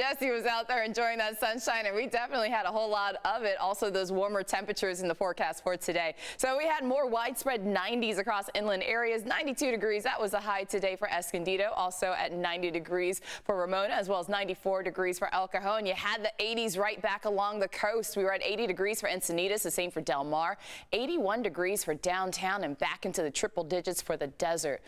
Jesse was out there enjoying that sunshine, and we definitely had a whole lot of it. Also, those warmer temperatures in the forecast for today. So we had more widespread 90s across inland areas. 92 degrees, that was the high today for Escondido. Also at 90 degrees for Ramona, as well as 94 degrees for El Cajon. You had the 80s right back along the coast. We were at 80 degrees for Encinitas, the same for Del Mar. 81 degrees for downtown, and back into the triple digits for the desert.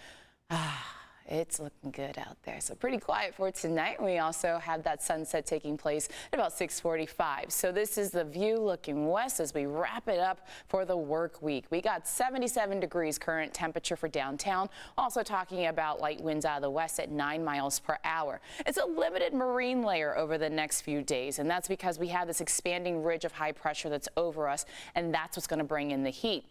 It's looking good out there. So pretty quiet for tonight. We also have that sunset taking place at about 6:45. So this is the view looking west as we wrap it up for the work week. We got 77 degrees current temperature for downtown. Also talking about light winds out of the west at 9 miles per hour. It's a limited marine layer over the next few days, and that's because we have this expanding ridge of high pressure that's over us, and that's what's going to bring in the heat.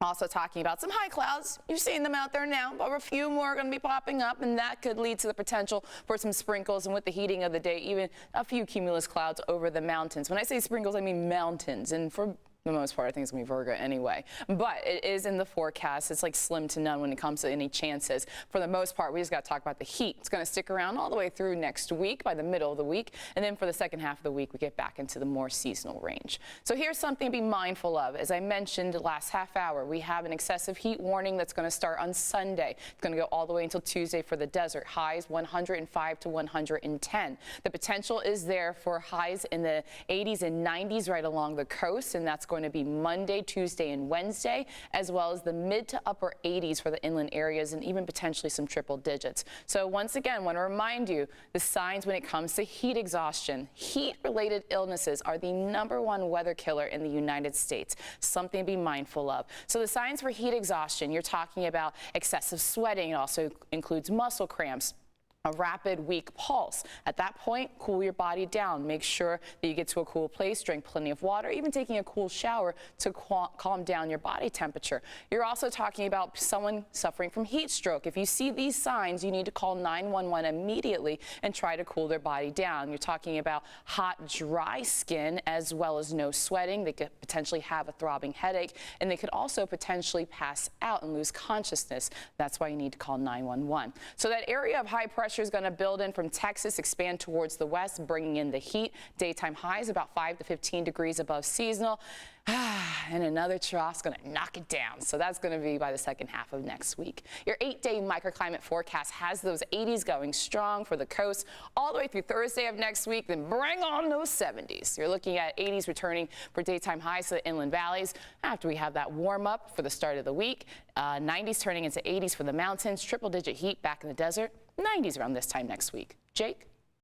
Also talking about some high clouds. You're seeing them out there now, but a few more are going to be popping up, and that could lead to the potential for some sprinkles, and with the heating of the day, even a few cumulus clouds over the mountains. When I say sprinkles, I mean mountains, and for the most part, I think it's going to be Virgo anyway. But it is in the forecast. It's like slim to none when it comes to any chances. For the most part, we just got to talk about the heat. It's going to stick around all the way through next week, by the middle of the week. And then for the second half of the week, we get back into the more seasonal range. So here's something to be mindful of. As I mentioned last half hour, we have an excessive heat warning that's going to start on Sunday. It's going to go all the way until Tuesday for the desert. Highs 105 to 110. The potential is there for highs in the 80s and 90s right along the coast, and that's going to be Monday, Tuesday, and Wednesday, as well as the mid to upper 80s for the inland areas, and even potentially some triple digits. So once again, I want to remind you the signs when it comes to heat exhaustion. Heat-related illnesses are the #1 weather killer in the United States, something to be mindful of. So the signs for heat exhaustion, you're talking about excessive sweating. It also includes muscle cramps, a rapid, weak pulse. At that point, cool your body down. Make sure that you get to a cool place, drink plenty of water, even taking a cool shower to calm down your body temperature. You're also talking about someone suffering from heat stroke. If you see these signs, you need to call 911 immediately and try to cool their body down. You're talking about hot, dry skin, as well as no sweating. They could potentially have a throbbing headache, and they could also potentially pass out and lose consciousness. That's why you need to call 911. So that area of high pressure is going to build in from Texas, expand towards the west, bringing in the heat. Daytime highs about 5 to 15 degrees above seasonal. And another trough's going to knock it down. So that's going to be by the second half of next week. Your 8-day microclimate forecast has those 80s going strong for the coast all the way through Thursday of next week. Then bring on those 70s. You're looking at 80s returning for daytime highs to the inland valleys after we have that warm up for the start of the week. 90s turning into 80s for the mountains. Triple digit heat back in the desert. 90s around this time next week. Jake?